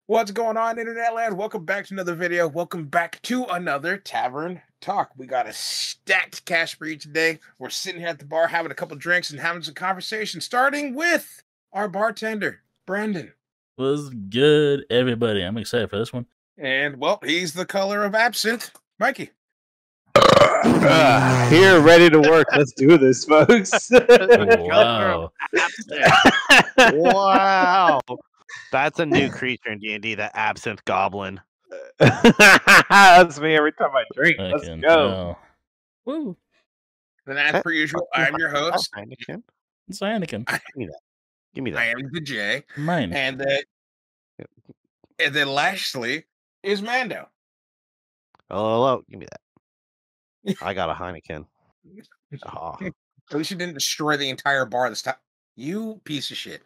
What's going on, Internet Land? Welcome back to another video. Welcome back to another Tavern Talk. We got a stacked cash for you today. We're sitting here at the bar having a couple drinks and having some conversation, starting with our bartender, Brandon. What's good, everybody? I'm excited for this one. And, well, he's the color of absinthe, Mikey. Here, ready to work. Let's do this, folks. Wow. Wow. That's a new creature in D&D, the absinthe goblin. That's me every time I drink. Let's Fucking go. hell. Woo. And as per usual, I'm your host. Anakin. It's Anakin. Give me that. I am the J. Mine. And then lastly is Mando. Hello. Give me that. I got a Heineken. Oh. At least you didn't destroy the entire bar this time. You piece of shit.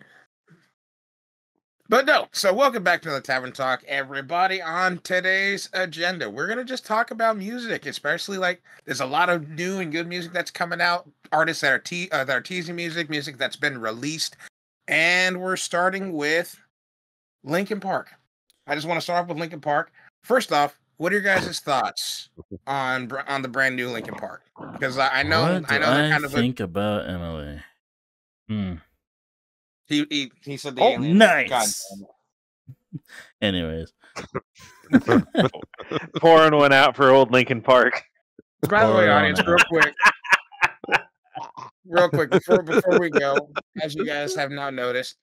But no, so welcome back to the Tavern Talk, everybody. On today's agenda, we're going to just talk about music, especially like there's a lot of new and good music that's coming out, artists that are teasing music that's been released, and we're starting with Linkin Park. I just want to start off with Linkin Park. First off, what are your guys' thoughts on the brand new Linkin Park? Because I know What do they're kind of think about Emily. He said the Oh, alien. nice. Anyways, Pouring one out for old Lincoln Park. By the way, Pour audience, on real quick, before we go, as you guys have now noticed,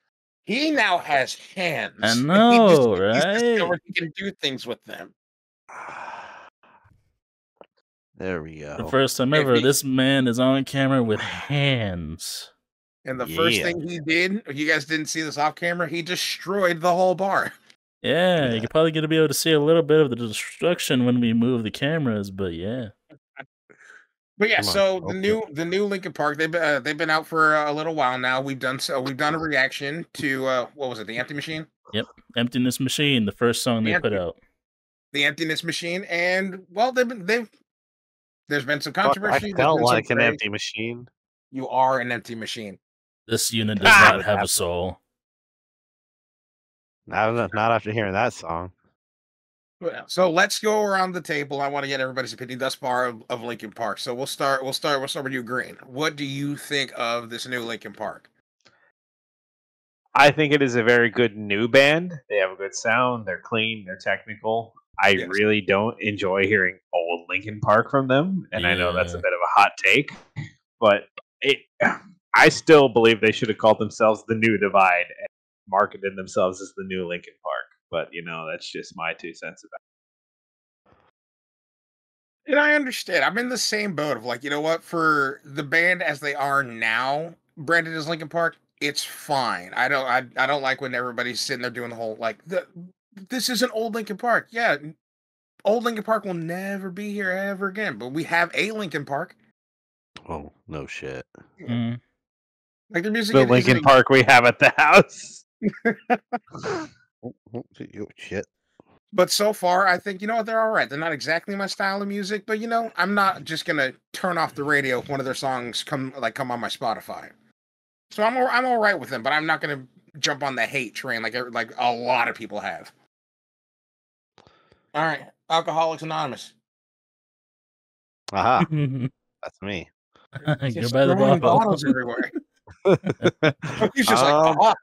he now has hands. I know, He's right? discovered he can do things with them. There we go. The first time ever, this man is on camera with hands. And the first thing he did, you guys didn't see this off camera, he destroyed the whole bar. Yeah, you're probably going to be able to see a little bit of the destruction when we move the cameras, but yeah. But yeah, so the new Linkin Park, they've been out for a little while now. We've done a reaction to what was it, The Empty Machine? Yep, Emptiness Machine, the first song they put out. The Emptiness Machine, and well, there's been some controversy. I felt like an empty machine. You are an empty machine. This unit does not have a soul. Not after hearing that song. So let's go around the table. I want to get everybody's opinion thus far of Linkin Park. So we'll start with you, Green. What do you think of this new Linkin Park? I think it is a very good new band. They have a good sound. They're clean. They're technical. I really don't enjoy hearing old Linkin Park from them, and I know that's a bit of a hot take, but I still believe they should have called themselves the New Divide and marketed themselves as the new Linkin Park. But, that's just my 2 cents about it. And I understand. I'm in the same boat of like, you know what? For the band as they are now, branded as Linkin Park, it's fine. I don't like when everybody's sitting there doing the whole like this is an old Linkin Park. Yeah, old Linkin Park will never be here ever again. But we have a Linkin Park. Oh, no shit. Mm. Like the music. The Linkin Park we have at the house. Shit. But so far, I think, they're all right. They're not exactly my style of music, but, I'm not just going to turn off the radio if one of their songs come on my Spotify. So I'm all right with them, but I'm not going to jump on the hate train like a lot of people have. All right. Alcoholics Anonymous. Aha. That's me. You're by the bottle. Bottles everywhere. He's just like,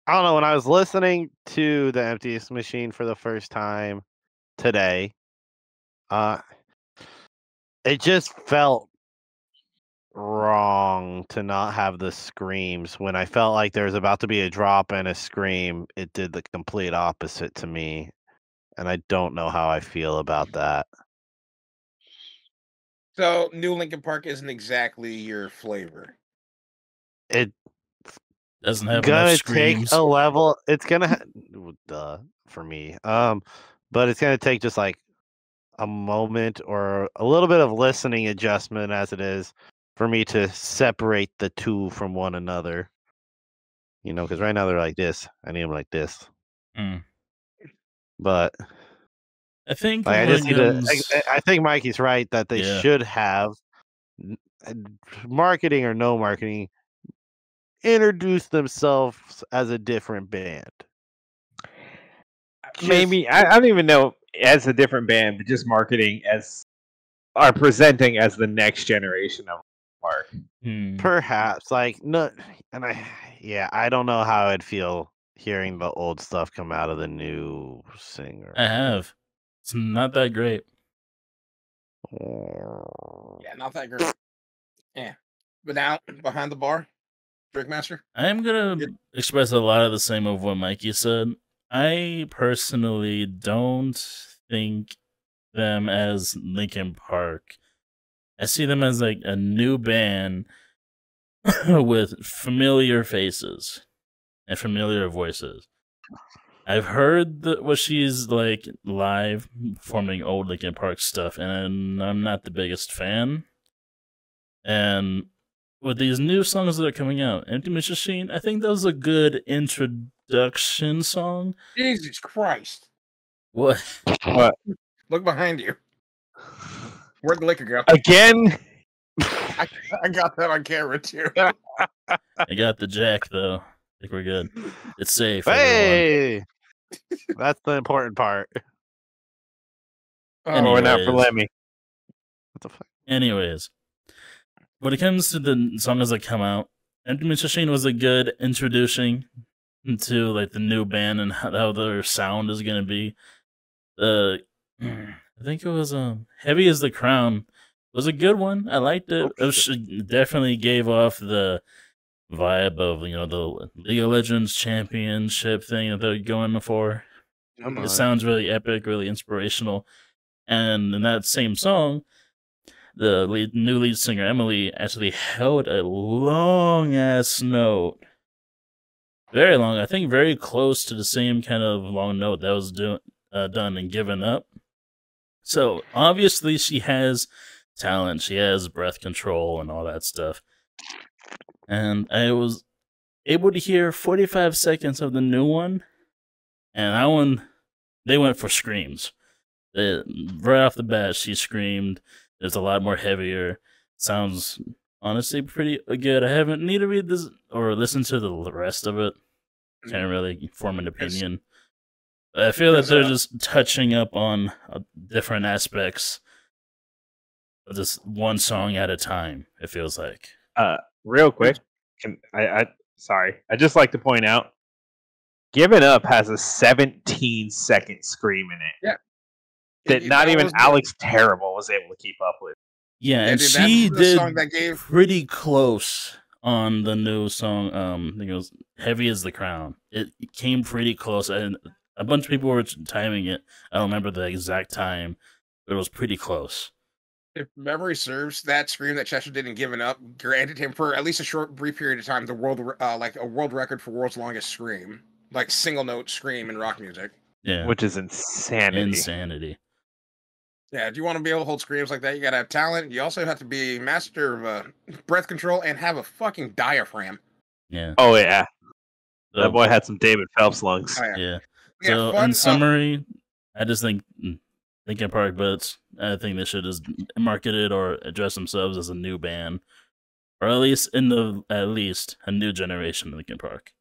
I don't know. When I was listening to the Emptiest Machine for the first time today, it just felt wrong to not have the screams. When I felt like there was about to be a drop and a scream, it did the complete opposite to me, and I don't know how I feel about that. So, new Linkin Park isn't exactly your flavor. It doesn't have gonna enough screams. take a level. It's gonna for me. But it's gonna take just like a moment or a little bit of listening adjustment as it is for me to separate the two from one another. Because right now they're like this. I need them like this. But I think I think Mikey's right that they should have marketing or no marketing. introduce themselves as a different band. Maybe I don't even know as a different band, but just marketing as are presenting as the next generation of Park. Perhaps, like no, and I don't know how I'd feel hearing the old stuff come out of the new singer. I have. It's not that great. Yeah, not that great. Yeah, but now behind the bar, Drinkmaster. I am gonna express a lot of the same of what Mikey said. I personally don't think them as Linkin Park. I see them as like a new band with familiar faces and familiar voices. I've heard what she's like live performing old Linkin Park stuff, and I'm not the biggest fan. And with these new songs that are coming out, Empty Machine, I think that was a good introduction song. Jesus Christ! What? What? Look behind you. Where'd the liquor go? Again? I got that on camera too. I got the jack though. I think we're good. It's safe. Hey, that's the important part. Oh, we're not for Anyways. Lemmy. What the fuck? Anyways, when it comes to the songs that come out, Empty Machine was a good introducing to like the new band and how their sound is gonna be. I think it was Heavy as the Crown. It was a good one. I liked it. It definitely gave off the vibe of the League of Legends championship thing that they're going for. It sounds really epic, really inspirational. And in that same song, the new lead singer Emily actually held a long ass note, very long. I think very close to the same kind of long note that was done and given up. So obviously she has talent. She has breath control and all that stuff. And I was able to hear 45 seconds of the new one, and that one, they went for screams. Right off the bat, she screamed. It's a lot more heavier. Sounds honestly pretty good. I haven't need to read this or listen to the rest of it. Can't really form an opinion. I feel that they're just touching up on different aspects of this one song at a time. It feels like. Real quick, sorry. I just like to point out, "Give It Up" has a 17-second scream in it. Yeah. That not even Alex Terrible was able to keep up with. Yeah, and she did pretty close on the new song. I think it was "Heavy as the Crown." It came pretty close, and a bunch of people were timing it. I don't remember the exact time, but it was pretty close. If memory serves, that scream that Chester did in Giving Up granted him for at least a short, brief period of time the world, like a world record for world's longest scream, like single note scream in rock music. Yeah, which is insanity. Insanity. Yeah, do you want to be able to hold screams like that? You gotta have talent. You also have to be master of breath control and have a fucking diaphragm. Yeah. Oh yeah. That boy had some David Phelps lungs. Oh, yeah. So in summary, I just think Linkin Park, but I think they should just market it or address themselves as a new band, or at least a new generation of Linkin Park.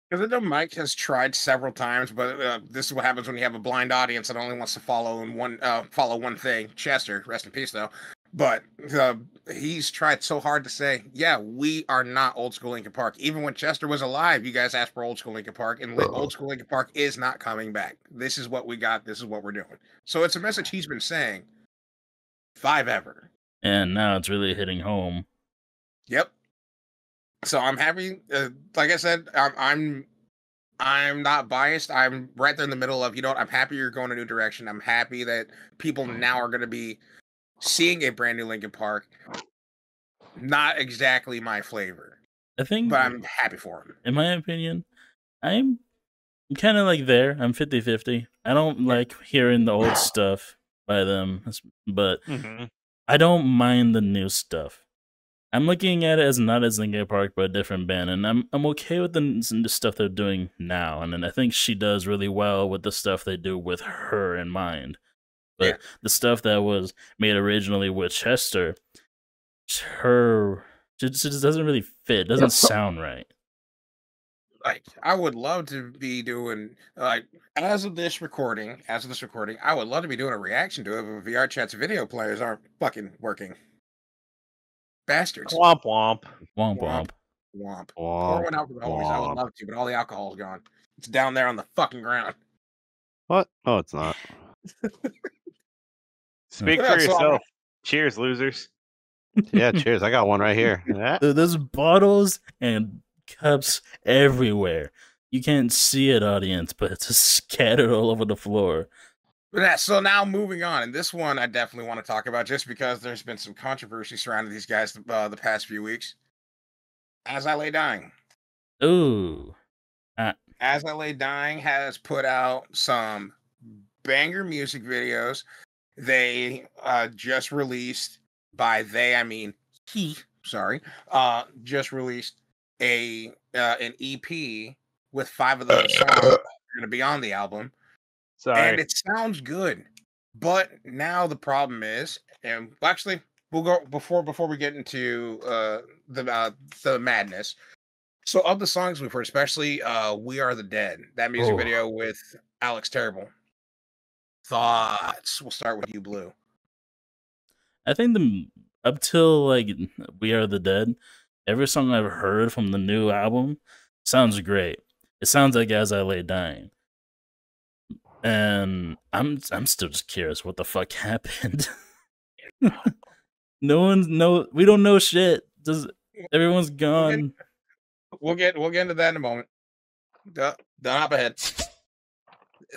Because I know Mike has tried several times, but this is what happens when you have a blind audience that only wants to follow one thing. Chester, rest in peace, though. But he's tried so hard to say, yeah, we are not old school Linkin Park. Even when Chester was alive, you guys asked for old school Linkin Park, and old school Linkin Park is not coming back. This is what we got. This is what we're doing. So it's a message he's been saying forever. And now it's really hitting home. Yep. So I'm happy. Like I said, I'm not biased. I'm right there in the middle of, I'm happy you're going a new direction. I'm happy that people now are going to be seeing a brand new Linkin Park. Not exactly my flavor, I think, but I'm happy for him. In my opinion, I'm kind of like there. I'm 50-50. I don't like hearing the old stuff by them, but I don't mind the new stuff. I'm looking at it as not as Linkin Park, but a different band, and I'm okay with the stuff they're doing now. And then I think she does really well with the stuff they do with her in mind. But the stuff that was made originally with Chester, it just doesn't really fit. It doesn't sound right. like I would love to be doing like as of this recording, I would love to be doing a reaction to it, but VR chat's video players aren't fucking working. Bastards. Womp womp. Womp Womp. womp. Womp. Pour one Womp, out for the homies. I would womp. love to, but all the alcohol's gone. It's down there on the fucking ground. What? Oh, it's not. Speak Yeah, for so yourself. Cheers, losers. Yeah, cheers. I got one right here. Yeah. There's bottles and cups everywhere. You can't see it, audience, but it's just scattered all over the floor. But yeah, so now moving on, and this one I definitely want to talk about just because there's been some controversy surrounding these guys the past few weeks. As I Lay Dying. Ooh. As I Lay Dying has put out some banger music videos. They just released, by they I mean he, sorry, just released an EP with 5 of those songs that are going to be on the album. Sorry. And it sounds good. But now the problem is, and actually we'll go before we get into the madness. So of the songs we've heard, especially We Are the Dead, that music video with Alex Terrible. Thoughts. We'll start with you, Blue. I think up till like We Are the Dead, every song I've heard from the new album sounds great. It sounds like As I Lay Dying. And I'm still just curious what the fuck happened. We don't know shit. Everyone's gone. We'll get into that in a moment. Don't hop ahead.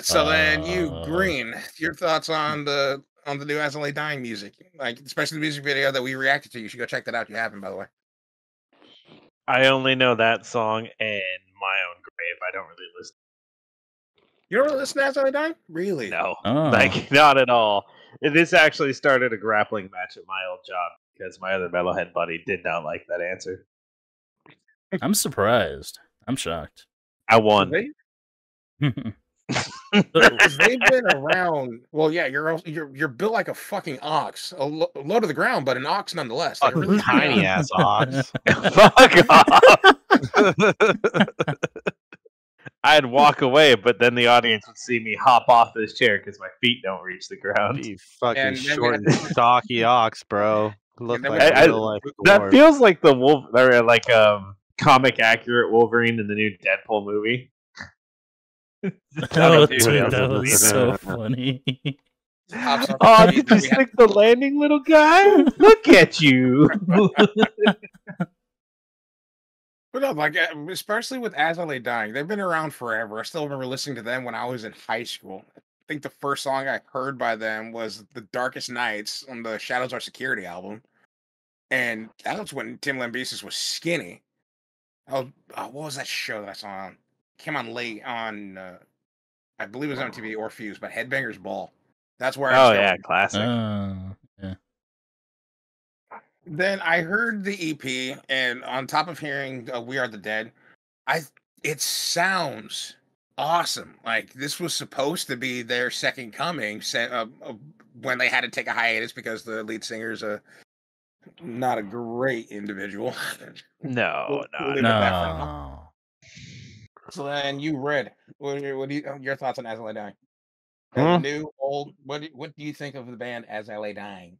So then you, Green, your thoughts on the new As I Lay Dying music, like especially the music video that we reacted to. You should go check that out if you haven't, by the way. I only know that song and My Own Grave. I don't really listen. You don't really listen to As I Lay Dying? Really? No, Oh. like not at all. This actually started a grappling match at my old job because my other metalhead buddy did not like that answer. I'm surprised. I'm shocked. I won. Because they've been around. Well, yeah, you're built like a fucking ox, low to the ground, but an ox nonetheless. Like A really tiny ass ox. Fuck off. I'd walk away, but then the audience would see me hop off this chair because my feet don't reach the ground. You fucking And then we short had- and stocky ox, bro. Look then like we a had- real life That dwarf. feels like the wolf, or like comic accurate Wolverine in the new Deadpool movie. Oh, dude, dude, that that was was so funny. hops up Oh, the did beat, you we had- stick the landing, little guy? Look at you. But no, like especially with As I Lay Dying, they've been around forever. I still remember listening to them when I was in high school. I think the first song I heard by them was "The Darkest Nights" on the Shadows Are Security album, and that was when Tim Lambesis was skinny. Oh, what was that show that I saw on? Came on late on, I believe it was on TV or Fuse, but Headbangers Ball. That's where I Oh discovered yeah, it. classic. Yeah. Then I heard the EP, and on top of hearing "We Are the Dead," it sounds awesome. Like this was supposed to be their second coming, when they had to take a hiatus because the lead singer's not a great individual. No, We'll leave it at that for now. No. So then you read. What do you your thoughts on As I Lay Dying? New, old. What do you think of the band As I Lay Dying?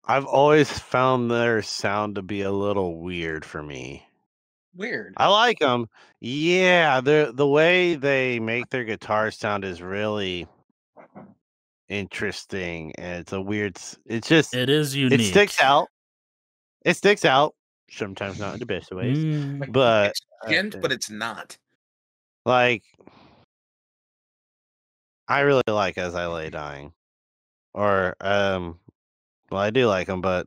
I've always found their sound to be a little weird for me. Weird. I like them. Yeah, the way they make their guitars sound is really interesting, and it's a weird. It's just It is unique. it sticks out. It sticks out. Sometimes not in the best of ways, Mm. but It's gent, but it's not. like I really like As I Lay Dying, or well, I do like them, but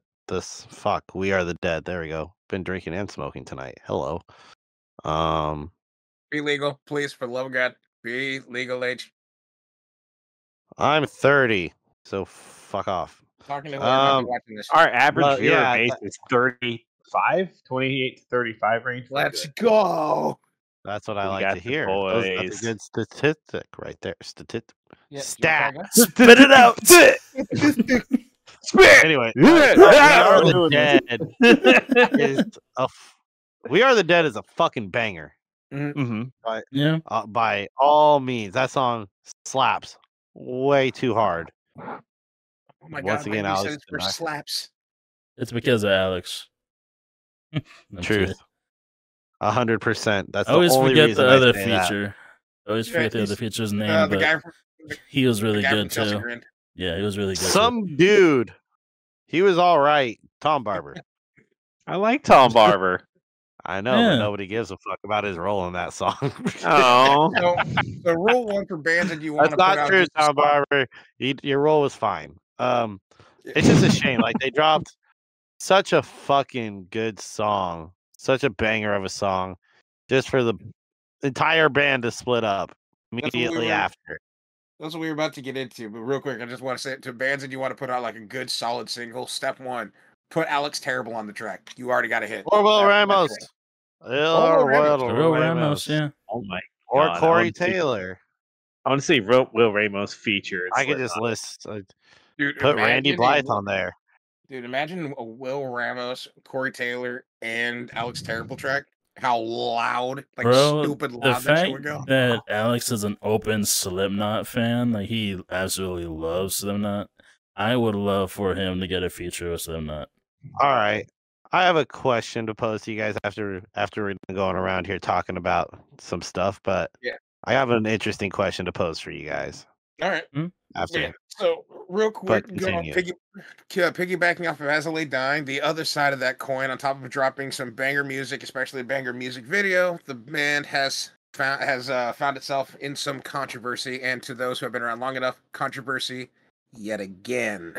We Are the Dead. There we go. Been drinking and smoking tonight. Hello. Be legal, please, for the love of God. Be legal age. I'm 30, so fuck off. Talking to whoever might be Um, watching this. Our average Well, viewer yeah, base is 35, 28 to 35 range. Pretty Let's good. go. That's what I We like got to the hear. That's boys. a good statistic right there. Yeah, Stat. Spit it out. Anyway, We Are the Dead We Are the Dead is a fucking banger. Mm-hmm. By all means, that song slaps way too hard. Oh my Once God, again, baby Alex says for slaps. It's because of Alex. Truth. 100%. That's I always the only forget reason the I other say that. feature. I always forget the other feature's name, The but guy from, he was really the guy good from Chelsea too. Grin. Yeah, he was really good. Some dude, he was all right. Tom Barber. I like Tom Barber. I know, but nobody gives a fuck about his role in that song. Oh, So rule one for bands that you want That's to put not out. true, Tom Barber. Your role was fine. It's just a shame. Like, they dropped such a fucking good song, such a banger of a song, just for the entire band to split up immediately after. That's what we were about to get into. But real quick, I just want to say to bands that you want to put out like a good solid single. Step one, put Alex Terrible on the track. You already got a hit. Or Will Ramos. Will Ramos, yeah. Oh my God. Or Corey I Taylor. I want to see Will Ramos feature. I could just list. Dude, put Randy Blythe on there. Dude, imagine a Will Ramos, Corey Taylor, and Alex Terrible track. How loud, like stupid loud that shit would go. That Alex is an open Slipknot fan, like he absolutely loves Slipknot. I would love for him to get a feature with Slipknot. All right, I have a question to pose to you guys after we're going around here talking about some stuff, but yeah, I have an interesting question to pose for you guys. All right. After. Yeah. So real quick, piggybacking off of As I Lay Dying, the other side of that coin, on top of dropping some banger music, especially a banger music video, the band has found itself in some controversy, and to those who have been around long enough, controversy yet again.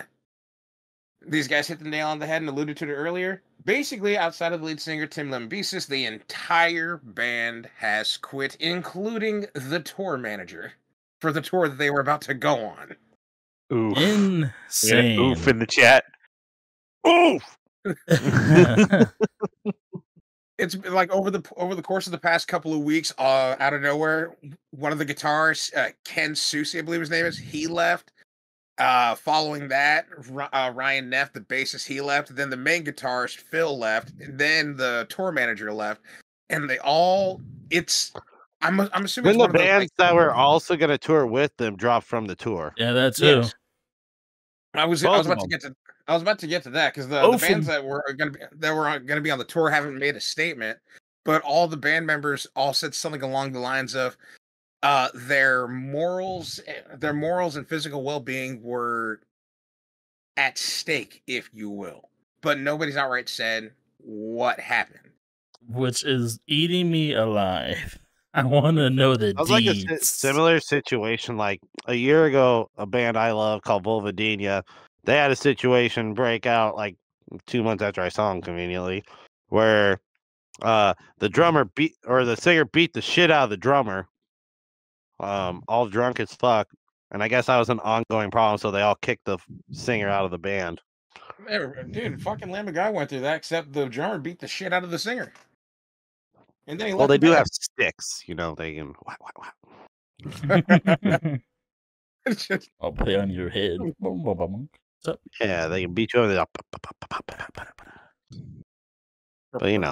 These guys hit the nail on the head and alluded to it earlier. Basically, outside of the lead singer Tim Lambesis, the entire band has quit, including the tour manager for the tour that they were about to go on. Oof. Insane. Oof in the chat. Oof. It's like over the course of the past couple of weeks, out of nowhere, one of the guitarists, Ken Susi, I believe his name is, he left. Following that, Ryan Neff, the bassist, he left. Then the main guitarist, Phil, left. Then the tour manager left. And they all, I'm assuming then the bands that were also going to tour with them dropped from the tour. Yeah, that too. Yes. I was about to get to that because the bands that were going to be on the tour haven't made a statement, but all the band members all said something along the lines of their morals and physical well-being were at stake, if you will, but nobody's outright said what happened, which is eating me alive. I want to know the deeds. Like a similar situation. Like a year ago, a band I love called Vulvodynia, they had a situation break out like 2 months after I saw them conveniently, where the singer beat the shit out of the drummer, all drunk as fuck, and I guess that was an ongoing problem, so they all kicked the singer out of the band. Dude, fucking Lamb of God went through that, except the drummer beat the shit out of the singer. And then they do have sticks, they can. I'll play on your head. Yeah, they can beat you over. But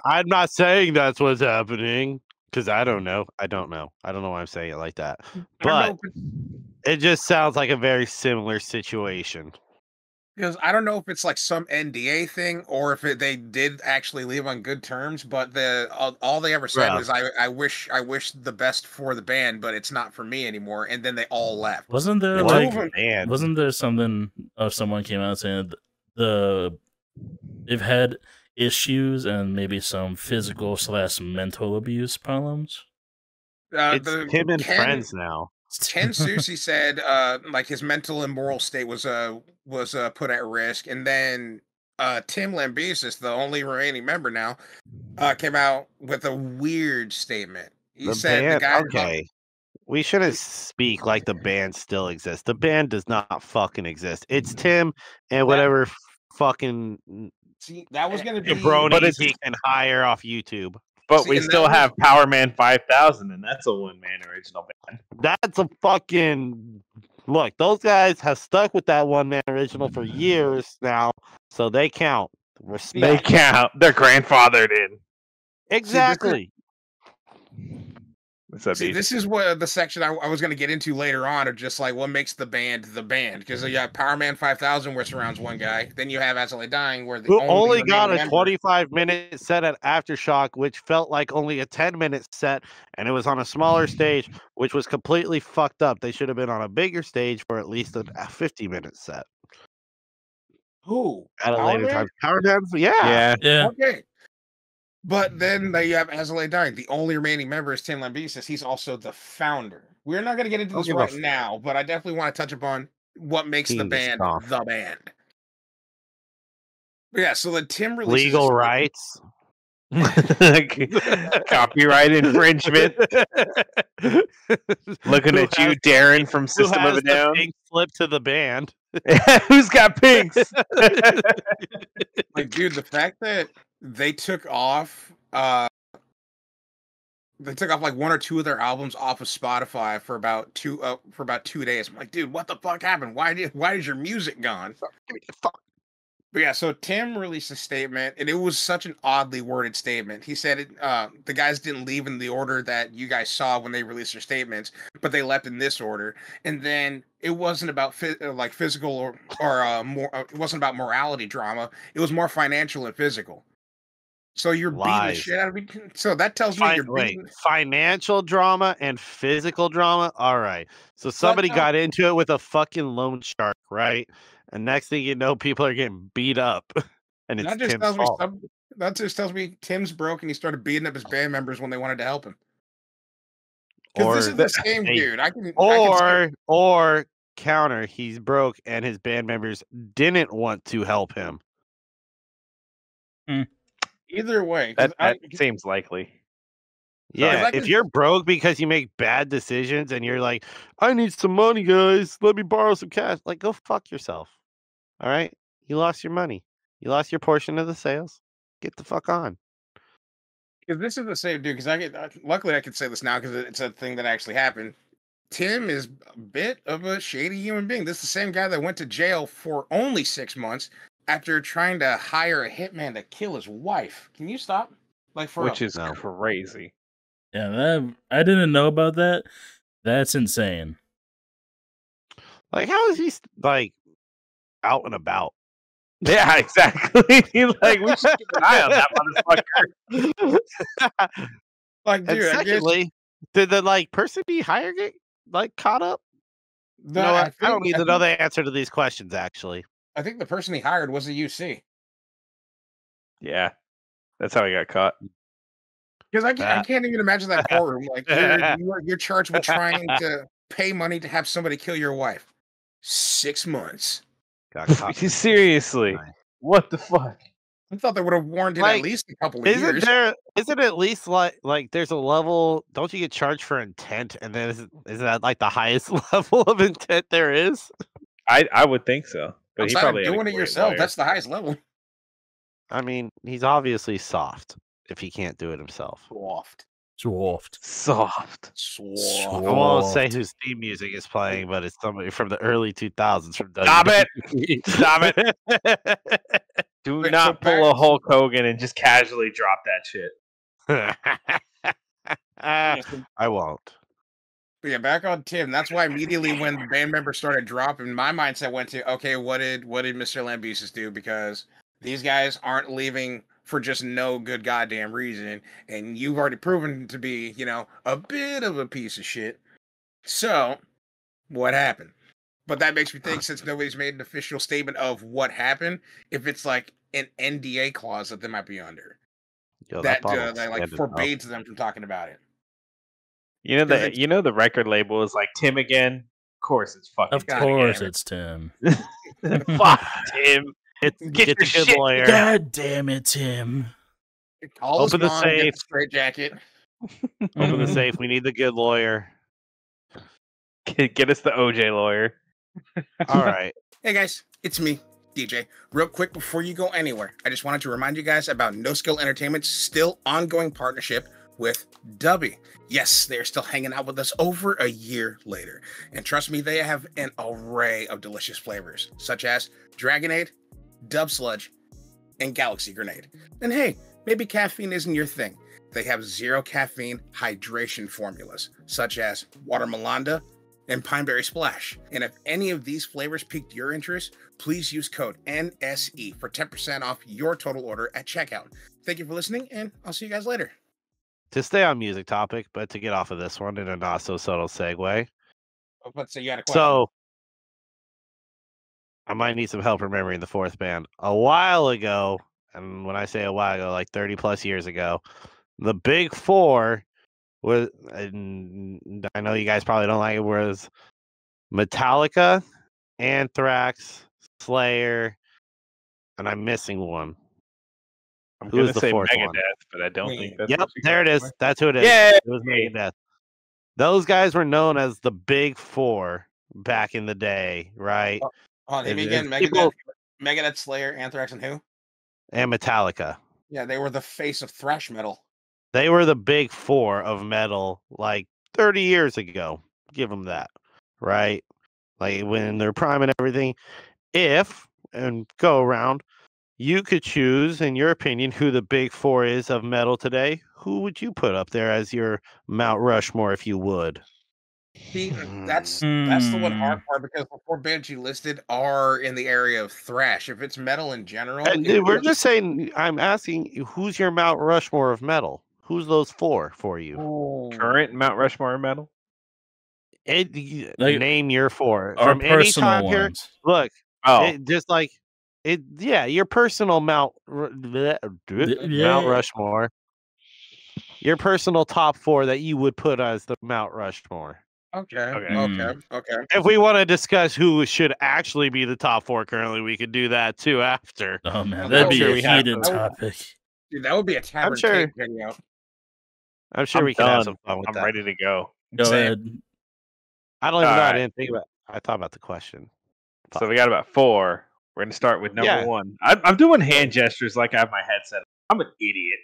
I'm not saying that's what's happening because I don't know. I don't know why I'm saying it like that. But it just sounds like a very similar situation. Because I don't know if it's like some NDA thing or if they did actually leave on good terms, but all they ever said was, "I wish the best for the band, but it's not for me anymore." And then they all left. Wasn't there something of someone came out saying they've had issues and maybe some physical / mental abuse problems? It's him and friends now. Ken Susi said like his mental and moral state was put at risk, and then Tim Lambesis, the only remaining member now, came out with a weird statement. He said the guy we shouldn't speak like the band still exists. The band does not fucking exist. It's Tim and whatever fucking that was going to be jabronis he can hire off YouTube. But we still have Power Man 5000, and that's a one-man original band. That's a fucking Look, those guys have stuck with that one-man original for years now, so they count. They Respect. count. They're grandfathered in. Exactly. What's up, See, Beast? this is what the section I was going to get into later on, of just like what makes the band. Because you have Power Man 5000, where it surrounds one guy. Then you have As I Lay Dying, where the Who only only got a remaining member- 25-minute set at Aftershock, which felt like only a 10-minute set, and it was on a smaller stage, which was completely fucked up. They should have been on a bigger stage for at least a 50-minute set. Who? At a Power later Man? time. Power Man? Yeah. Yeah. Yeah. Okay. But then you have As I Lay Dying. The only remaining member is Tim Lambesis. He's also the founder. We're not going to get into Don't this give a right f- now, but I definitely want to touch upon what makes the King is band soft. the band. But yeah, so then Tim releases Legal a- rights. Copyright infringement. Looking Who at you, has- Darren from Who System of has a the Down. pink slip to the band? Who's got pinks? Like, dude, the fact that they took off like one or two of their albums off of Spotify for about 2 days. I'm like, dude, what the fuck happened? Why is your music gone? Fuck. But yeah, so Tim released a statement, and it was such an oddly worded statement. He said the guys didn't leave in the order that you guys saw when they released their statements, but they left in this order. And then it wasn't about physical or more. It wasn't about morality drama. It was more financial and physical. So you're beating the Lies. shit out of me. So that tells me you're Wait, beating. financial drama and physical drama? All right. So somebody no. got into it with a fucking loan shark, right? And next thing you know, people are getting beat up. And it's That just Tim's tells me fault. that just tells me Tim's broke and he started beating up his band members when they wanted to help him. Because this is the same hey, dude. Or counter, he's broke and his band members didn't want to help him. Either way, 'cause That seems likely. Yeah, I if can- you're broke because you make bad decisions and you're like, I need some money, guys. Let me borrow some cash. Like, go fuck yourself. All right? You lost your money. You lost your portion of the sales. Get the fuck on. Because this is the same dude. Because luckily I can say this now because it's a thing that actually happened. Tim is a bit of a shady human being. This is the same guy that went to jail for only 6 months after trying to hire a hitman to kill his wife. Can you stop? Like for Which real. is No. crazy. Yeah, I didn't know about that. That's insane. Like, how is he like out and about? Yeah, exactly. Like, we should keep an eye on that motherfucker. Like, And dude, I guess secondly, did the person he hired get caught up? You know what? I don't need to know the answer to these questions. Actually, I think the person he hired was a UC. Yeah, that's how he got caught. Because I That- can't even imagine that courtroom. Like you're charged with trying to pay money to have somebody kill your wife. 6 months. got caught. Seriously, Right. what the fuck? I thought they would have warned it Like, at least a couple of years. Isn't at least like there's a level? Don't you get charged for intent? And then is that like the highest level of intent there is? I would think so, but he Outside probably of had a doing it great yourself, lawyer. that's the highest level. I mean, he's obviously soft if he can't do it himself. Soft. Soft. Soft. I won't say Soft. whose theme music is playing, but it's somebody from the early 2000s from Stop it! WWE. Stop it! Do Wait, not so pull a Hulk Hogan and just casually drop that shit. I won't. But yeah, back on Tim. That's why immediately when the band members started dropping, my mindset went to, okay, what did Mr. Lambesis do? Because these guys aren't leaving for just no good goddamn reason, and you've already proven to be, a bit of a piece of shit. So, what happened? But that makes me think, since nobody's made an official statement of what happened, if it's like an NDA clause that they might be under, Yo, that bottle's like standing up. forbids them from talking about it. You know Because the record label is like Tim again. Of course, it's fucking. Of God course, damn it. it's Tim. Fuck Tim. Get Get the your good shit lawyer. God damn it, Tim. Call his Open the mom, get safe. the straitjacket. Open the Mhm. safe. We need the good lawyer. Get us the OJ lawyer. All right. Hey guys, it's me, DJ. Real quick before you go anywhere, I just wanted to remind you guys about NoSkill Entertainment's still ongoing partnership with Dubby. Yes, they are still hanging out with us over a year later. And trust me, they have an array of delicious flavors, such as Dragonade, Dub Sludge, and Galaxy Grenade. And hey, maybe caffeine isn't your thing. They have zero caffeine hydration formulas, such as Water Melanda and Pineberry Splash. And if any of these flavors piqued your interest, please use code NSE for 10% off your total order at checkout. Thank you for listening, and I'll see you guys later. To stay on music topic, but to get off of this one in a not so subtle segue. Let's say you had a question. So I might need some help remembering the fourth band. A while ago, and when I say a while ago, like 30 plus years ago, the big four was, and I know you guys probably don't like it, was Metallica, Anthrax, Slayer, and I'm missing one. I'm Who going is to the say fourth Megadeth, one? but I don't think that's Yep, what you're there it going is. for. That's who it is. Yay! It was Megadeth. Those guys were known as the big four back in the day, right? Name me again. Megadeth, Slayer, Anthrax, and who? And Metallica. Yeah, they were the face of thrash metal. They were the big four of metal like 30 years ago. Give them that, right? Like when they're prime and everything. If, and go around, you could choose, in your opinion, who the big four is of metal today, who would you put up there as your Mount Rushmore, if you would? See, that's the one hard part, because the four bands you listed are in the area of thrash. If it's metal in general, We're just saying, I'm asking, who's your Mount Rushmore of metal? Who's those four for you? Current Mount Rushmore metal? Name your four. Our From any personal time period. ones. Look, Oh, just like it, yeah, your personal Mount Rushmore. Your personal top four that you would put as the Mount Rushmore. Okay. If we want to discuss who should actually be the top four currently, we could do that too after. Oh man, I'm that'd be sure a we have heated to. topic. Dude, that would be a Tavern sure- tape video. I'm sure we can have some fun with I'm that. ready to go. Go Same. ahead. I don't even know. All I right. didn't think about. I thought about the question. So we got about four. We're going to start with number Yeah. one. I'm doing hand gestures like I have my headset. I'm an idiot.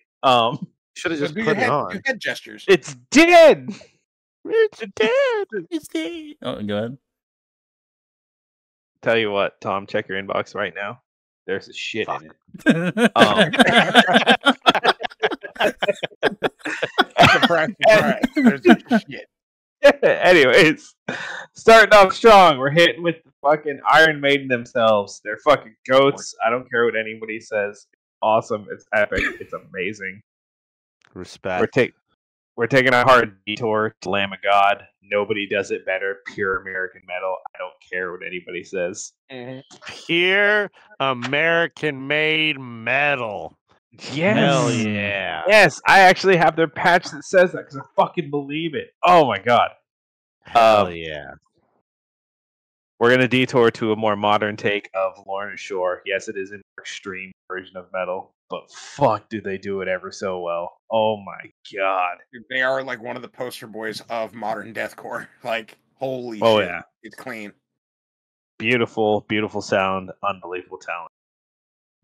Should have So just do put your it on. head gestures. It's dead. It's dead. It's dead. Oh, go ahead. Tell you what, Tom, check your inbox right now. There's a shit Fuck. in it. Surprise. There's a shit. Anyways, starting off strong. We're hitting with the fucking Iron Maiden themselves. They're fucking goats. I don't care what anybody says. It's awesome. It's epic. It's amazing. Respect. We're taking a hard detour to Lamb of God. Nobody does it better. Pure American metal. I don't care what anybody says. Pure American-made metal. Yes. Hell yeah. Yes, I actually have their patch that says that because I fucking believe it. Oh my god. Hell yeah. We're going to detour to a more modern take of Lorna Shore. Yes, it is an extreme version of metal, but fuck, do they do it ever so well. Oh my god. Dude, they are like one of the poster boys of modern deathcore. Like, holy Oh, shit. yeah. It's clean. Beautiful, beautiful sound, unbelievable talent.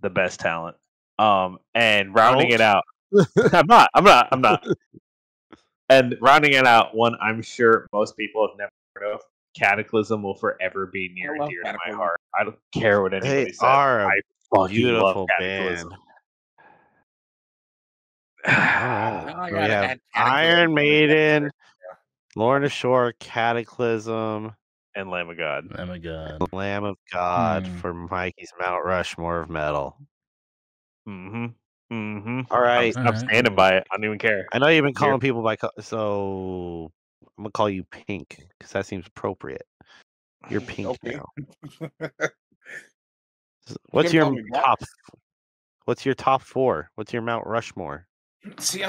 The best talent. And rounding it out. I'm not. And rounding it out, one I'm sure most people have never heard of. Cataclysm will forever be near and dear to my heart. I don't care what anybody says. Are a I fucking beautiful love Cataclysm. band. Now I So we gotta have add Cataclysm. Iron Maiden, Lorna Shore, Cataclysm, And Lamb of God. Oh my god. Lamb of God Hmm. for Mikey's Mount Rushmore of metal. Mm-hmm. Mm-hmm. All right. I'm standing by it. I don't even care. I know you've been calling people by, so I'm gonna call you Pink because that seems appropriate. You're Pink Okay. now. What's can your call me Black. top? What's your top four? What's your Mount Rushmore? See,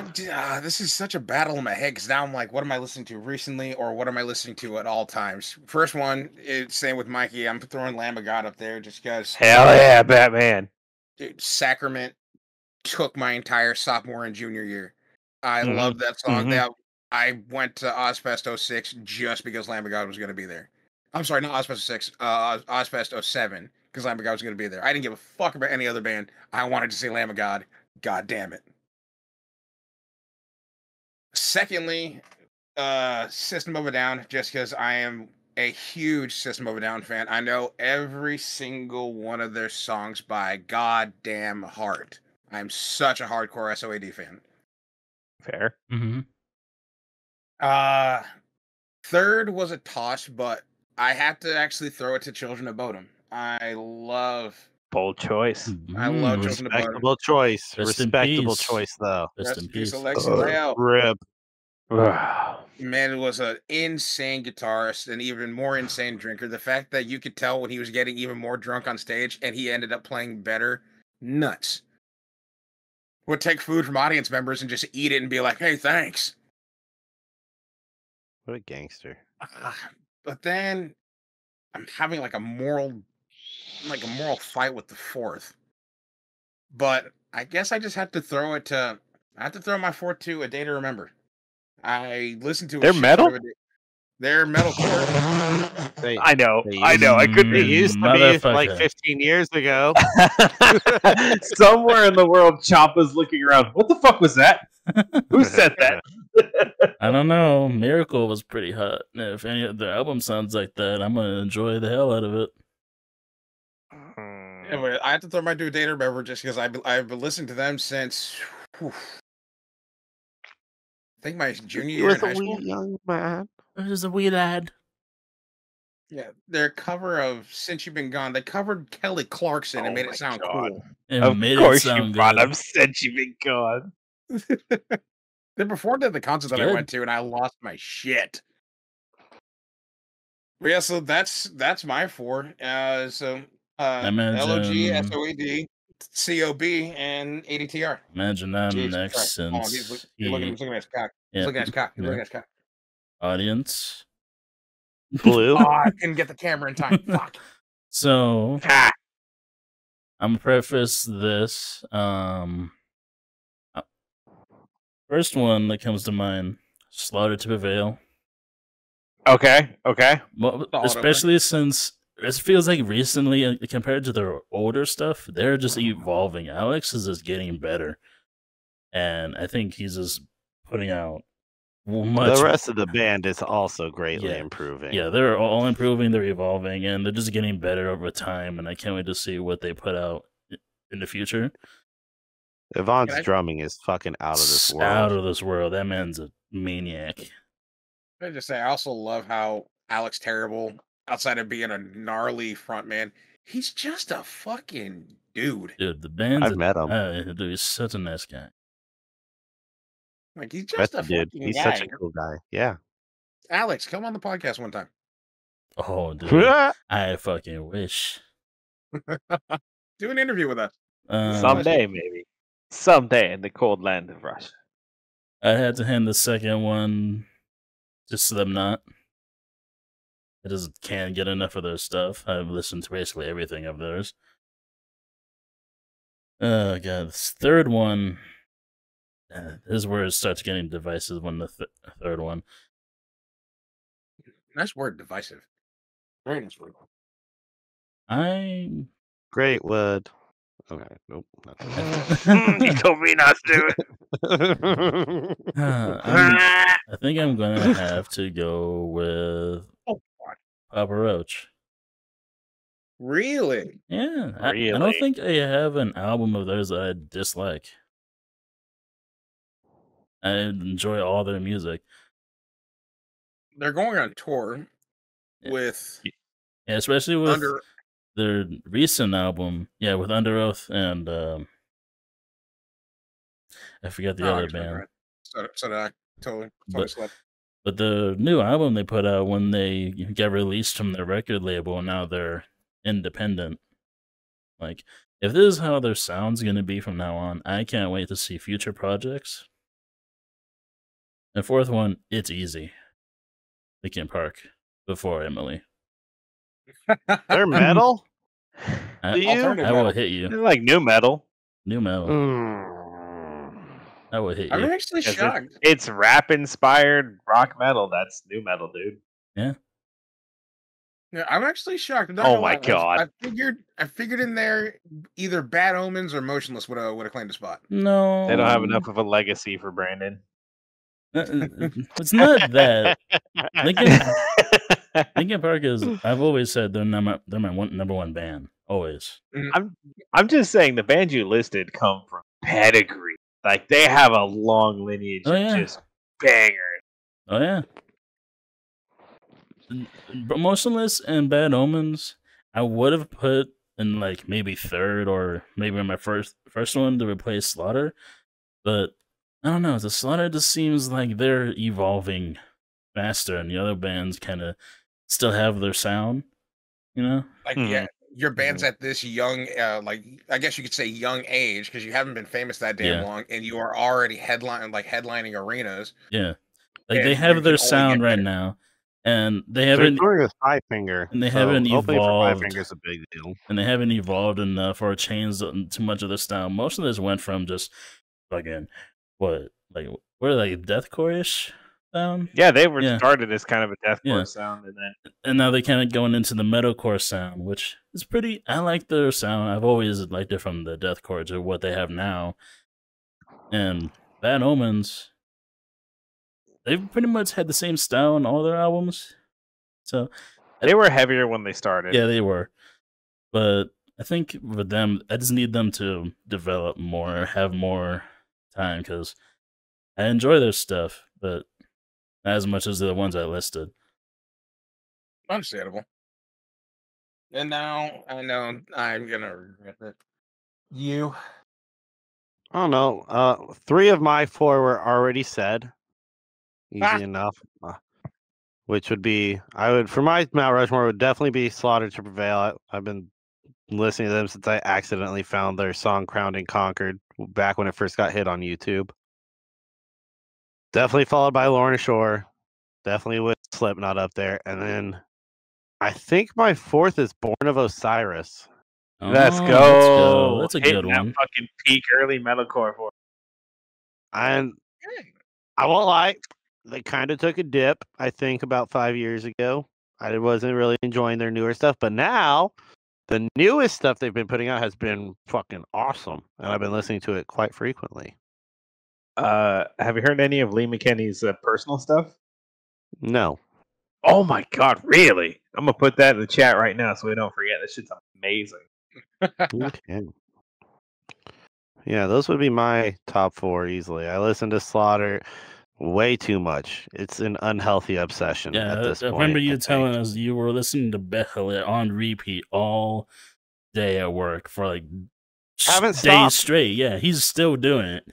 this is such a battle in my head, because now I'm like, what am I listening to recently, or what am I listening to at all times? First one, it's same with Mikey. I'm throwing Lamb of God up there just because. Hell yeah, Batman. Dude, Sacrament took my entire sophomore and junior year. I love that song. Mhm. I went to Ozfest 06 just because Lamb of God was going to be there. I'm sorry, not Ozfest 06, Ozfest 07, because Lamb of God was going to be there. I didn't give a fuck about any other band. I wanted to see Lamb of God. God damn it. Secondly, System of a Down, just because I am a huge System of a Down fan. I know every single one of their songs by goddamn heart. I'm such a hardcore SOAD fan. Fair. Mm-hmm. Third was a toss, but I have to actually throw it to Children of Bodom. I love Bold choice. Children of Bodom. Respectable choice. Rest in Respectable peace. choice, though. Rest in peace. Alexi Lael. Rip. Man was an insane guitarist and even more insane drinker. The fact that you could tell when he was getting even more drunk on stage and he ended up playing better, nuts. Would take food from audience members and just eat it and be like, "Hey, thanks." What a gangster. But then I'm having like a moral fight with the fourth. But I guess I just have to throw it to. I have to throw my fourth to A Day to Remember. I listened to. They're metal. They're metalcore. I know. I couldn't. It used to be like 15 years ago. Somewhere in the world, Champa's looking around. What the fuck was that? Who said that? I don't know. Miracle was pretty hot. If any of the album sounds like that, I'm gonna enjoy the hell out of it. Anyway, I have to throw my Day to Remember just because I've been listening to them since. I think my junior year in high school. Young man. It was a wee lad. Yeah, their cover of "Since You've Been Gone," they covered Kelly Clarkson and made it sound cool. Of course, you brought up "Since You've Been Gone." They performed at the concert that I went to, and I lost my shit. But yeah, so that's my four. LOG, SOAD, COB, and ADTR. Imagine I'm next since he's looking at his cock. He's looking at his cock. He's looking at his cock. Audience. Blue. Oh, I couldn't get the camera in time. Fuck. So I'm gonna preface this. First one that comes to mind: Slaughter to Prevail. Okay. Well, especially since it feels like recently, compared to their older stuff, they're just evolving. Alex is just getting better, and I think he's just putting out much. The rest of the band is also greatly improving. Yeah, they're all improving, they're evolving, and they're just getting better over time, and I can't wait to see what they put out in the future. Yvonne's drumming is fucking out of this world. Out of this world. That man's a maniac. I just say, I also love how Alex Terrible, outside of being a gnarly frontman, he's just a fucking dude. Dude, the band's I've met him. Dude, he's such a nice guy. Like, he's just a fucking He's guy. such a cool guy. Yeah. Alex, come on the podcast one time. Oh, dude. I fucking wish. Do an interview with us. Someday, maybe. Someday in the cold land of Russia. I had to hand the second one to Slipknot. I just can't get enough of their stuff. I've listened to basically everything of theirs. Oh, God. This third one... this is where it starts getting divisive when the third one. Nice word, divisive. Very nice word. Great word. Okay, nope. You told me not to do it. I think I'm gonna have to go with Papa Roach. Really? Yeah, I don't think I have an album of theirs that I dislike. I enjoy all their music. They're going on tour with... Yeah, especially with their recent album. Yeah, with Under Oath and... I forget the other band. Right. So did I. Totally slept. But the new album they put out when they got released from their record label, and now they're independent. Like, if this is how their sound's going to be from now on, I can't wait to see future projects. And fourth one, it's easy. Linkin Park, before Emily. They're metal? I will hit you. They're like new metal. New metal. I will hit you. I'm actually shocked. It's rap inspired rock metal. That's new metal, dude. Yeah. Yeah, I'm actually shocked. Oh my god! I figured in there either Bad Omens or Motionless would have claimed a spot. No, they don't have enough of a legacy for Brandon. It's not that. Linkin Park is. I've always said they're my number one band. Always. I'm just saying the bands you listed come from pedigree. Like they have a long lineage of just bangers. Oh yeah. Motionless and Bad Omens, I would have put in like maybe third or maybe in my first one to replace Slaughter, but I don't know. The Slaughter just seems like they're evolving faster, and the other bands kind of still have their sound. You know, like your band's at this young, like I guess you could say young age because you haven't been famous that damn long, and you are already headlining arenas. Yeah, like they have their sound right now. And they haven't touring with Five Finger, and they haven't evolved. Five Finger's a big deal, and they haven't evolved enough or changed too much of their style. Most of this went from just fucking what deathcore-ish sound. Yeah, they were started as kind of a deathcore sound, and now they kind of going into the metalcore sound, which is pretty. I like their sound. I've always liked it from the deathcore to what they have now. And Bad Omens, they've pretty much had the same style on all their albums. So they were heavier when they started. Yeah, they were. But I think with them, I just need them to develop more, have more time, because I enjoy their stuff, but not as much as the ones I listed. Understandable. And now I know I'm gonna regret it. You? I don't know. 3 of my 4 were already said. Easy enough. Which would be, for my Mount Rushmore would definitely be Slaughter to Prevail. I've been listening to them since I accidentally found their song Crowned and Conquered back when it first got hit on YouTube. Definitely followed by Lorna Shore. Definitely with Slipknot up there. And then I think my 4th is Born of Osiris. Let's go. That's a good one. That fucking peak early metalcore for. And I won't lie, they kind of took a dip, I think, about 5 years ago. I wasn't really enjoying their newer stuff, but now the newest stuff they've been putting out has been fucking awesome, and I've been listening to it quite frequently. Have you heard any of Lee McKinney's personal stuff? No. Oh my god, really? I'm gonna put that in the chat right now so we don't forget. This shit's amazing. Okay. Yeah, those would be my top 4 easily. I listen to Slaughter way too much. It's an unhealthy obsession at this point. I remember you telling us you were listening to Behelit on repeat all day at work for like days straight. Yeah, he's still doing it.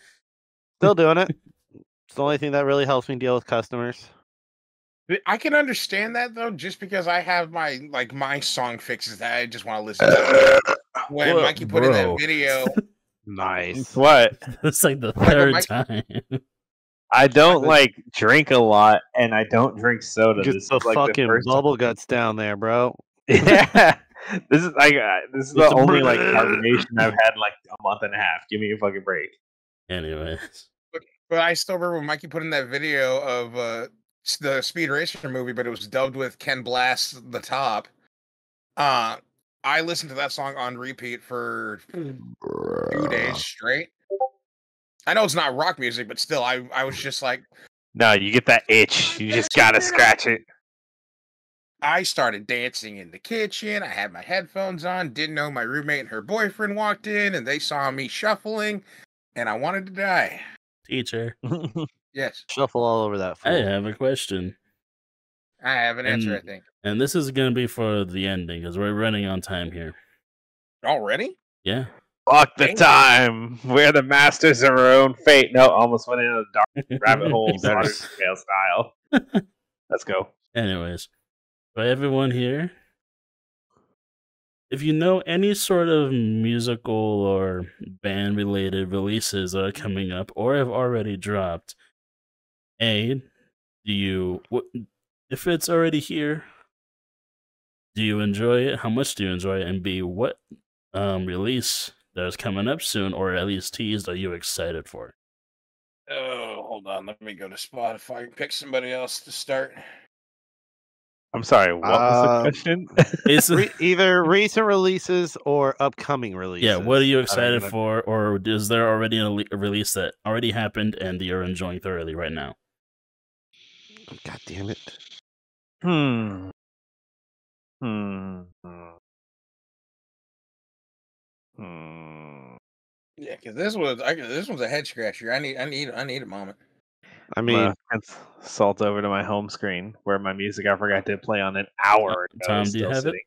Still doing it. It's the only thing that really helps me deal with customers. I can understand that though, just because I have my song fixes that I just want to listen to. When Mikey put in that video, nice. What? It's like the third time. I don't drink a lot, and I don't drink soda. Just the fucking bubble guts down there, bro. Yeah, this is the only carbonation I've had in a month and a half. Give me a fucking break. Anyways, but I still remember when Mikey put in that video of the Speed Racer movie, but it was dubbed with Ken Blast the Top. I listened to that song on repeat for 2 days straight. I know it's not rock music, but still, I was just like... No, you get that itch. You just gotta scratch it. I started dancing in the kitchen. I had my headphones on. Didn't know my roommate and her boyfriend walked in, and they saw me shuffling, and I wanted to die. Teacher. Yes. Shuffle all over that fool. I have a question. I have an answer, I think. And this is going to be for the ending, because we're running on time here. Already? Yeah. Fuck the time. We're the masters of our own fate. No, almost went into the dark rabbit hole style. Let's go. Anyways, for everyone here, if you know any sort of musical or band-related releases that are coming up or have already dropped, if it's already here, do you enjoy it? How much do you enjoy it? And B, what release that is coming up soon, or at least teased, are you excited for? Oh, hold on. Let me go to Spotify and pick somebody else to start. I'm sorry, what was the question? It's either recent releases or upcoming releases. Yeah, what are you excited for, or is there already a release that already happened and you're enjoying thoroughly right now? God damn it. Hmm. Yeah, because this one's a head scratcher. I need a moment. I I'm mean, gonna consult over to my home screen where my music I forgot to play on an hour ago Tom, is do you still have sitting.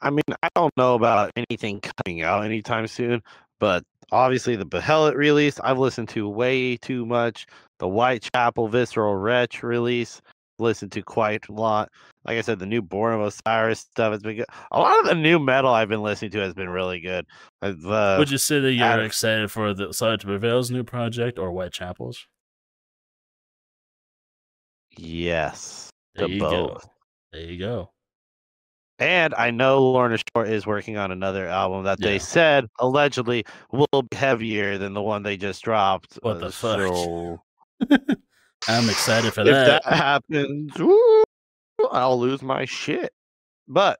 I don't know about anything coming out anytime soon, but obviously the Behelit release, I've listened to way too much. The Whitechapel Visceral Wretch release, listened to quite a lot. Like I said, the new Born of Osiris stuff has been good. A lot of the new metal I've been listening to has been really good. Would you say that you're Adam- excited for the Solid to Prevail's new project or Whitechapel's? Yes, There to you both. go. There you go. And I know Lorna Shore is working on another album that they Yeah. said allegedly will be heavier than the one they just dropped. What the fuck? So I'm excited for if that. that happens, woo, I'll lose my shit. But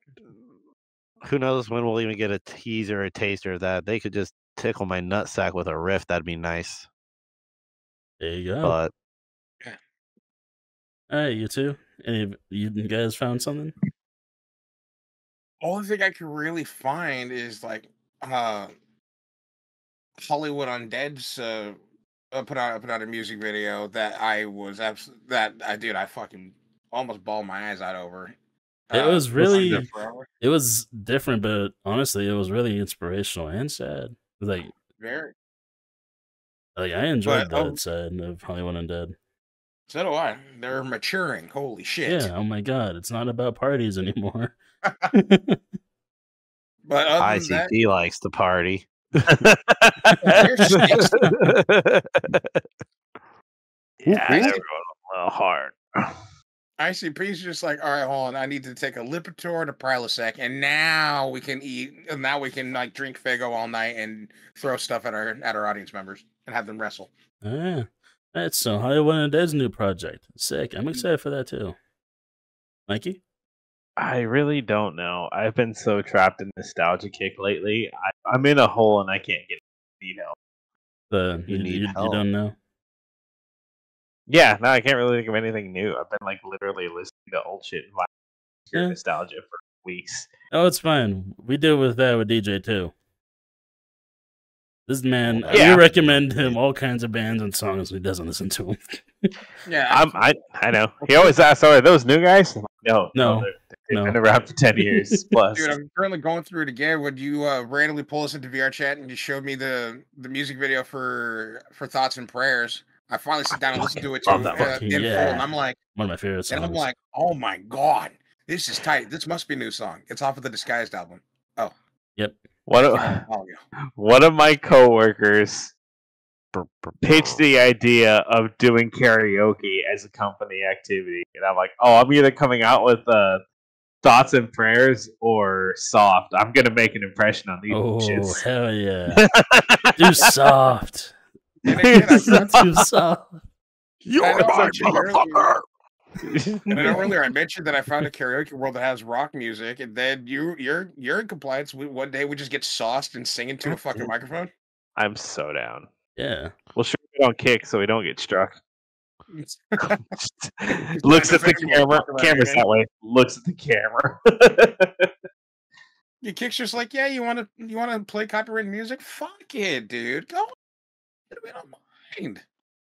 who knows when we'll even get a teaser or a taster of that. They could just tickle my nutsack with a riff. That'd be nice. There you go. But All right, you two. Any of you guys found something? Only thing I can really find is like Hollywood Undead's put out a music video that I was I fucking almost bawled my eyes out over. It was Listened to really, it forever. it was different, but honestly, it was really inspirational and sad. Like Very. I enjoyed But that side of Hollywood Undead. so do I. They're maturing. Holy shit. Yeah. Oh my god, it's not about parties anymore. But other than that, ICP likes to party. you're sexy. Yeah, Really? they were going a little hard. ICP's just like, all right, hold on. I need to take a Lipitor and a Prilosec, and now we can eat. And now we can like drink Fago all night and throw stuff at our audience members and have them wrestle. Yeah. That's so Hollywood Undead's new project. Sick. I'm excited for that too. Mikey? I really don't know. I've been so trapped in nostalgia kick lately. I'm in a hole and I can't get need help. need help. You don't know? Yeah, no, I can't really think of anything new. I've been like literally listening to old shit and Yeah. nostalgia for weeks. Oh, it's fine. We deal with that with DJ too. This man, Yeah. we recommend him all kinds of bands and songs. He doesn't listen to them. Yeah, I know. He always asks, "Are those new guys?" No, No. they've been around for 10 years plus. dude, I'm currently going through it again. Would you randomly pull us into VR chat and you showed me the music video for Thoughts and Prayers? I finally sit down and listen to it love that fucking- in full, and I'm like, One of my favorite songs. and I'm like, oh my god, this is tight. This must be a new song. It's off of the Disguised album. Oh, Yep. One of my coworkers pitched the idea of doing karaoke as a company activity, and I'm like, "Oh, I'm either coming out with Thoughts and Prayers or Soft. I'm gonna make an impression on these Oh, shits." hell yeah. Too soft. And again, It's not too soft. You're I know my that you motherfucker. And I know earlier I mentioned that I found a karaoke world that has rock music, and then you're in compliance. One day we just get sauced and sing into a fucking microphone. I'm so down. Yeah. We'll sure we don't kick so we don't get struck. It's Looks not at the defending camera. what we're talking about Camera's again. that way. Looks at the camera. Your kick's just like, yeah, you want to play copyrighted music? Fuck it, dude. Go. We don't mind.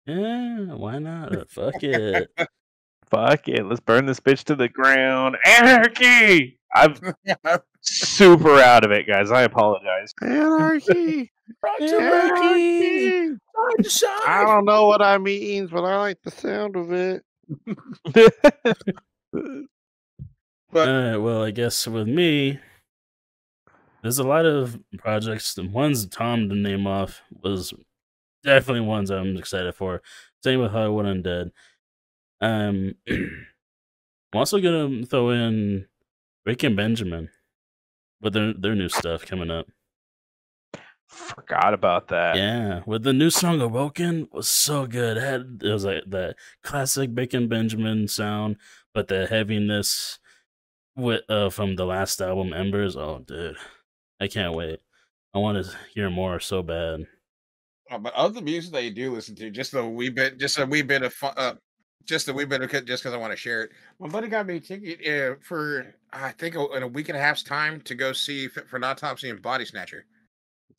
Yeah, why not? Fuck it. Fuck it. Let's burn this bitch to the ground. Anarchy! I'm super out of it, guys. I apologize. Anarchy. Anarchy. I don't know what that means, but I like the sound of it. But Alright, well, I guess with me, there's a lot of projects. The ones Tom didn't name off was definitely ones I'm excited for. Same with Hollywood Undead. I'm also gonna throw in Rick and Benjamin with their new stuff coming up. Forgot about that. Yeah, with the new song "Awoken" was so good. It was like that classic Bacon Benjamin sound, but the heaviness with from the last album, Embers. Oh, dude, I can't wait. I want to hear more so bad. but other music that you do listen to, just a wee bit of fun. just a wee bit of just because I want to share it. My buddy got me a ticket for I think in a week and a half's time to go see Fit for an Autopsy and Body Snatcher.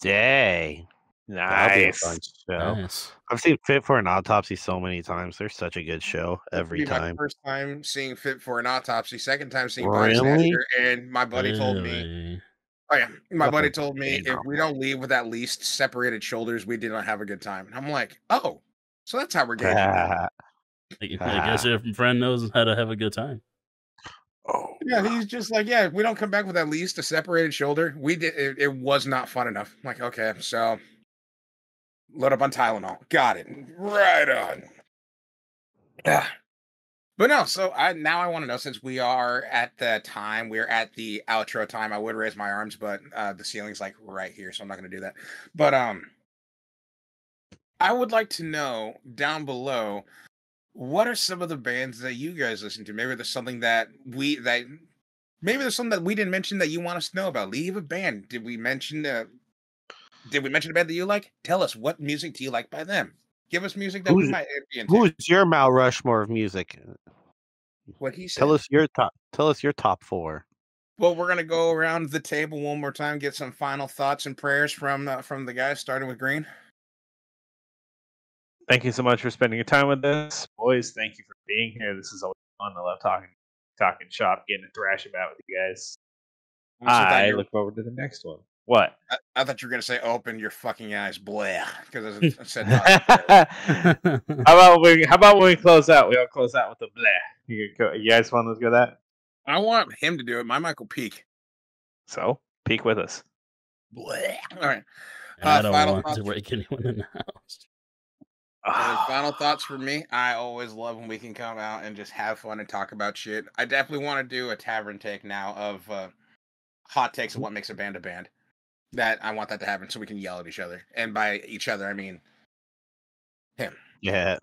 Dang. That'll be a fun Nice. show. Nice. I've seen Fit for an Autopsy so many times. They're such a good show every Be my time. first time seeing Fit for an Autopsy, second time seeing Body Really? Snatcher, and my buddy told me, Really? oh yeah, my buddy Fucking told me if damn. we don't leave with at least separated shoulders, we did not have a good time. And I'm like, oh, so that's how we're gauging that. I guess your friend knows how to have a good time. Oh, Yeah, he's just like, yeah, if we don't come back with at least a separated shoulder, we did. It was not fun enough. I'm like, okay, so load up on Tylenol. Got it. Right on. Yeah. But no, so I want to know, since we are at the time, we're at the outro time. I would raise my arms, but the ceiling's like right here, so I'm not gonna do that. But I would like to know down below, what are some of the bands that you guys listen to? Maybe there's something that maybe there's something that we didn't mention that you want us to know about. Leave a band. Did we mention a band that you like? Tell us, what music do you like by them? Give us music that we might be into. who's your Mount Rushmore of music? What he said. Tell us your top 4. Well, we're gonna go around the table one more time, get some final thoughts and prayers from the guys, starting with Green. Thank you so much for spending your time with us, boys. Thank you for being here. This is always fun. I love talking shop, getting to thrash about with you guys. I look forward to the next one. What? I thought you were gonna say, "Open your fucking eyes, blah," because I said. How about when we close out? We all close out with a blah. You guys want to go that? I want him to do it. My Michael peak. So peek with us. Blah. All right. I don't final want thoughts. to break anyone in the house. Final thoughts for me. I always love when we can come out and just have fun and talk about shit. I definitely want to do a tavern take now of hot takes of what makes a band. That I want that to happen so we can yell at each other. And by each other, I mean him. Yeah.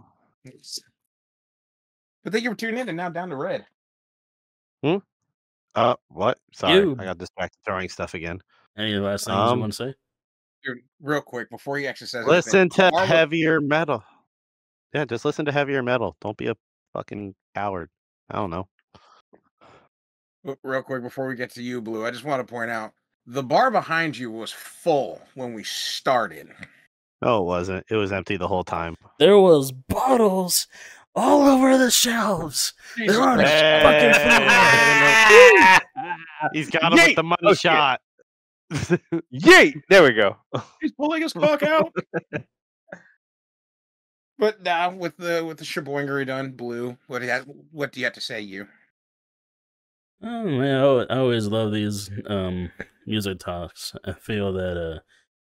But thank you for tuning in, and now down to Red. What? Sorry, You. I got distracted throwing stuff again. Any last things you want to say? Dude, real quick, before he actually says Listen anything, to heavier metal. Yeah, just listen to heavier metal. Don't be a fucking coward. I don't know. Real quick, before we get to you, Blue, I just want to point out, the bar behind you was full when we started. No, it wasn't. It was empty the whole time. There was bottles all over the shelves. They're on the fucking floor. He's got him with the money shot. Yay! There we go. He's pulling his cock out. But now with the shaboingery done, Blue, what do you have to say, you? Oh man, I always love these music talks. I feel that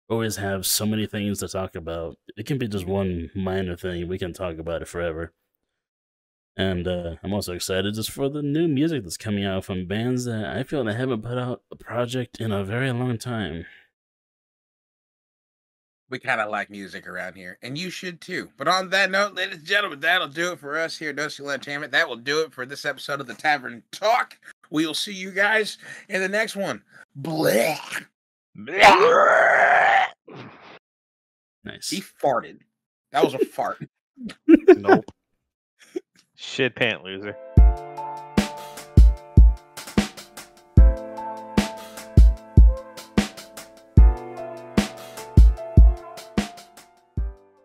always have so many things to talk about. It can be just one minor thing. We can talk about it forever. And I'm also excited just for the new music that's coming out from bands that I feel they haven't put out a project in a very long time. We kind of like music around here, and you should too. But on that note, ladies and gentlemen, that'll do it for us here at NoSkill Entertainment. That will do it for this episode of the Tavern Talk. We will see you guys in the next one. Blah. Blah. Nice. He farted. That was a fart. Nope. Shit pant loser.